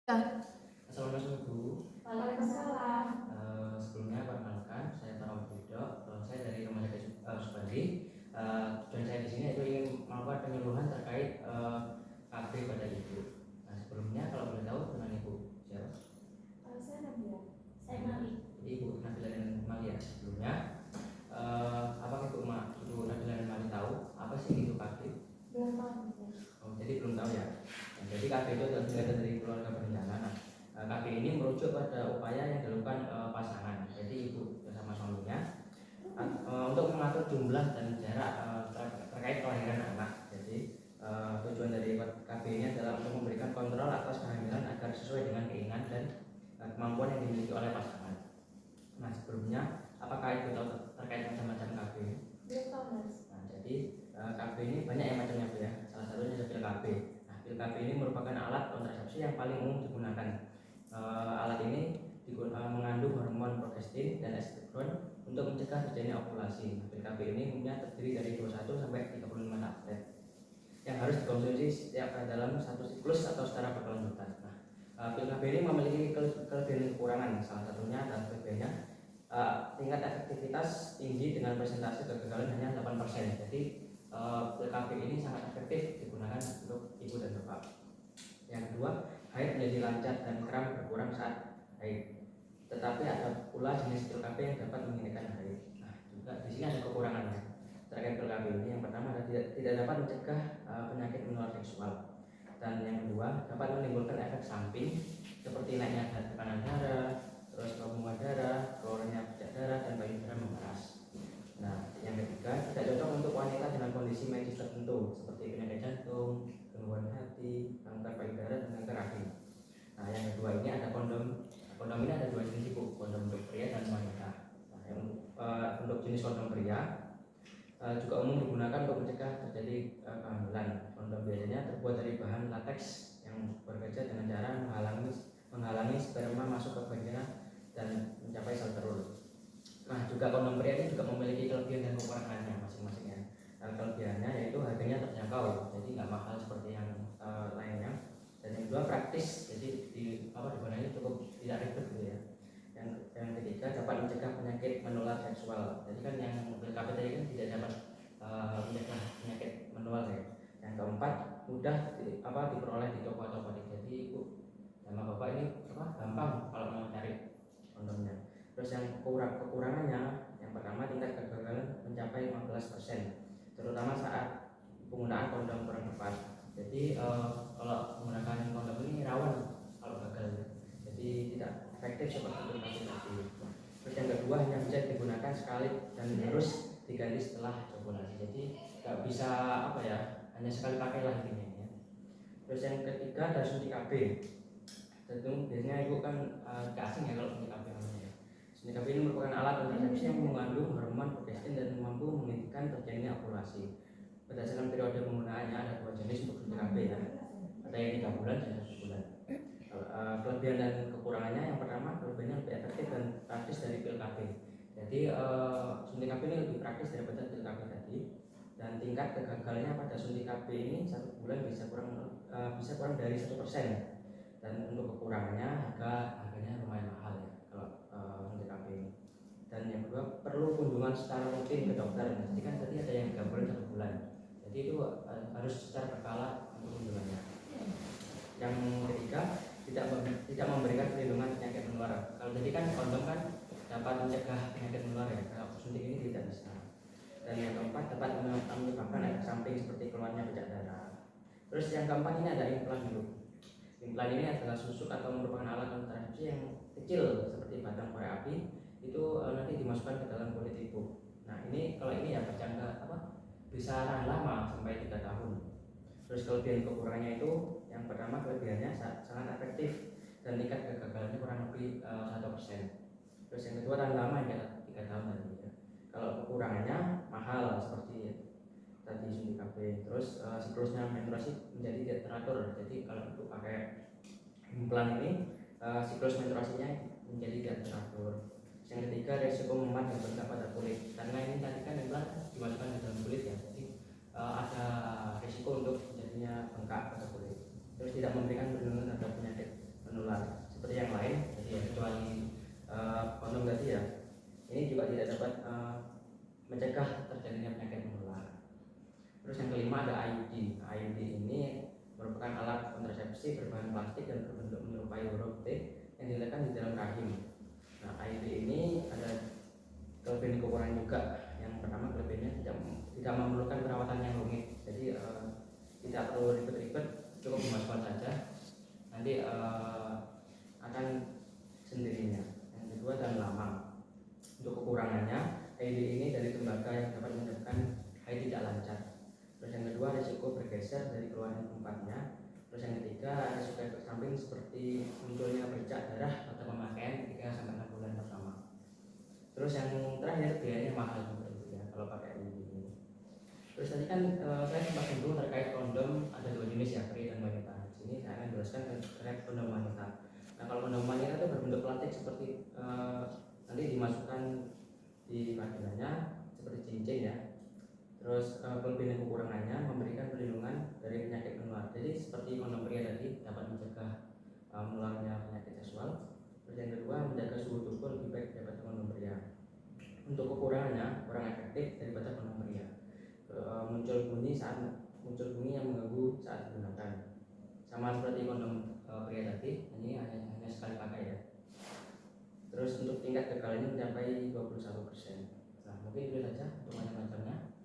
Ya, Assalamualaikum Bu. Waalaikumsalam. Sebelumnya perkenalkan saya Tarawih Ridho. Saya dari Rumah Sakit Subandi. Tujuan saya di sini itu ingin melakukan penyuluhan terkait KB pada Ibu. Nah, sebelumnya kalau boleh tahu dengan Ibu siapa? Saya Nabila. Saya Mali. Jadi Ibu Nabila dan Mali ya. Sebelumnya apakah Ibu Nabila dan Mali tahu apa sih itu KB? Belum tahu. Jadi belum tahu ya. Nah, jadi KB itu terdiri dari keluarga berencana. Nah, KB ini merujuk pada upaya yang dilakukan pasangan. Jadi ibu bersama suaminya untuk mengatur jumlah dan jarak terkait kelahiran anak. Jadi tujuan dari KB ini adalah untuk memberikan kontrol atas kehamilan agar sesuai dengan keinginan dan kemampuan yang dimiliki oleh pasangan. Nah, sebelumnya apakah ibu tahu terkait macam-macam KB? Belum tahu, Mas. Nah, jadi KB ini banyak yang macamnya Bu ya. Salah satunya adalah pil KB. Nah, pil KB ini merupakan alat kontrasepsi yang paling umum digunakan. Alat ini mengandung hormon progestin dan estrogen untuk mencegah terjadinya ovulasi. Nah, pil KB ini umumnya terdiri dari 21 sampai 35 tablet yang harus dikonsumsi setiap dalam satu siklus atau secara berkelanjutan. Nah, pil KB ini memiliki kelebihan dan kekurangan. Salah satunya adalah kelebihannya tingkat efektivitas tinggi dengan persentase kegagalan hanya 8%. Jadi pil KB ini sangat efektif digunakan untuk ibu dan bapak. Yang kedua, haid menjadi lancar dan kram berkurang saat haid. Tetapi ada pula jenis pil KB yang dapat menghentikan haid. Nah, juga di sini ada kekurangannya terkait pil KB ini. Yang pertama adalah tidak dapat mencegah penyakit menular seksual. Dan yang kedua, dapat menimbulkan efek samping seperti naiknya tekanan darah, terus pembuluh darah, keluarnya bercak darah, dan payudara mengeras. Nah, yang ketiga, tidak cocok untuk wanita dengan kondisi medis tertentu seperti penyakit jantung, gangguan hati, kanker payudara, dan kanker rahim. Nah, yang kedua ini ada kondom. Kondom ini ada dua jenis Bu, kondom untuk pria dan wanita. Nah, untuk jenis kondom pria juga umum digunakan untuk mencegah terjadi kehamilan. Kondom biasanya terbuat dari bahan lateks yang bekerja dengan cara menghalangi sperma masuk ke vagina dan mencapai sel telur. Nah, juga kondom pria ini juga memiliki kelebihan dan kekurangannya masing-masing ya. Kelebihannya yaitu harganya terjangkau, jadi nggak mahal seperti yang lainnya. Dan yang kedua praktis, jadi digunakannya cukup tidak ribet gitu ya. Yang ketiga dapat mencegah penyakit menular seksual. Jadi kan yang pil KB tadi kan tidak dapat mencegah penyakit menular ya. Yang keempat mudah diperoleh di toko apotek. Jadi ibu sama bapak ini gampang kalau mau cari kondomnya. Terus yang kekurangannya, yang pertama tingkat kegagalan mencapai 15%, terutama saat penggunaan kondom kurang tepat. Jadi kalau menggunakan kondom ini rawan kalau gagal ya. Jadi tidak efektif seperti itu tadi. Terus yang kedua hanya bisa digunakan sekali dan harus diganti setelah ovulasi. Jadi nggak bisa hanya sekali pakai lah intinya ya. Terus yang ketiga ada suntik KB. Tentu biasanya ibu kan gak asing ya kalau suntik KB namanya. Suntik KB ini merupakan alat kontrasepsi yang mengandung hormon progestin dan mampu menghentikan terjadinya ovulasi. Berdasarkan periode penggunaannya ada dua jenis untuk suntik KB ya. Ada yang 3 bulan dan 1 bulan. Kelebihan dan kekurangannya, yang pertama kelebihannya lebih efektif dan praktis dari pil KB. Jadi suntik KB ini lebih praktis daripada pil KB tadi. Dan tingkat kegagalannya pada suntik KB ini 1 bulan bisa kurang dari 1%. Dan untuk kekurangannya harganya lumayan mahal ya kalau suntik KB ini. Dan yang kedua perlu kunjungan secara rutin ke dokter. Jadi kan tadi ada yang 3 bulan 1 bulan. Jadi itu harus secara berkala untuk kunjungannya. Yang ketiga tidak memberikan perlindungan penyakit menular. Kalau tadi kan kondom kan dapat mencegah penyakit menular ya, kalau suntik ini tidak bisa. Dan yang keempat dapat menyebabkan efek samping seperti keluarnya bercak darah. Terus yang keempat ini ada implan dulu. Implan ini adalah susuk atau merupakan alat kontrasepsi yang kecil seperti batang korek api, itu nanti dimasukkan ke dalam kulit ibu. Nah ini kalau ini ya berjangka bisa tahan lama sampai 3 tahun. Terus kelebihan kekurangannya itu, yang pertama kelebihannya sangat efektif dan tingkat kegagalannya kurang lebih 1%. Terus yang kedua tahan lama hingga 3 tahun tadi ya. Kalau kekurangannya mahal seperti tadi suntik KB. Terus siklusnya menstruasi menjadi tidak teratur. Jadi kalau untuk pakai implan ini siklus menstruasinya menjadi tidak teratur. Yang ketiga resiko memar dan bengkak pada kulit, karena ini tadi kan implan dimasukkan ke dalam kulit ya. Jadi ada risiko untuk terjadinya bengkak pada kulit. Terus tidak memberikan perlindungan terhadap penyakit menular seperti yang lain. Jadi ya, kecuali kondom tadi ya, ini juga tidak dapat mencegah terjadinya penyakit menular. Terus yang kelima ada IUD. IUD ini merupakan alat kontrasepsi berbahan plastik dan berbentuk menyerupai huruf T yang diletakkan di dalam rahim. Nah, IUD ini ada kelebihan kekurangan juga. Yang pertama, kelebihannya tidak memerlukan perawatan yang rumit. Jadi tidak perlu ribet-ribet, cukup memasukkan saja. Nanti akan sendirinya. Yang kedua, dan lama. Untuk kekurangannya, IUD ini dari tembaga yang dapat menyebabkan haid tidak lancar. Terus yang kedua, risiko bergeser dari keluaran tempatnya. Terus yang ketiga, risiko efek samping seperti munculnya bercak darah atau pemakaian 3-6 bulan pertama. Terus yang terakhir, biayanya mahal juga ya kalau pakai ini. Terus tadi kan saya sempat singgung terkait kondom ada 2 jenis ya, pria dan wanita. Di sini saya akan jelaskan terkait kondom wanita. Nah, kalau kondom wanita itu berbentuk plastik seperti nanti dimasukkan di vaginanya seperti cincin ya. Terus kelebihan dan kekurangannya memberikan perlindungan dari penyakit menular. Jadi seperti kondom pria tadi dapat mencegah menularnya penyakit seksual. Terus yang kedua, menjaga suhu tubuh lebih baik daripada kondom pria. Untuk kekurangannya kurang efektif daripada kondom pria. Muncul bunyi yang mengganggu saat digunakan. Sama seperti kondom pria tadi, ini hanya sekali pakai ya. Terus untuk tingkat gagalnya mencapai 21%. Nah, mungkin itu saja untuk macam-macamnya.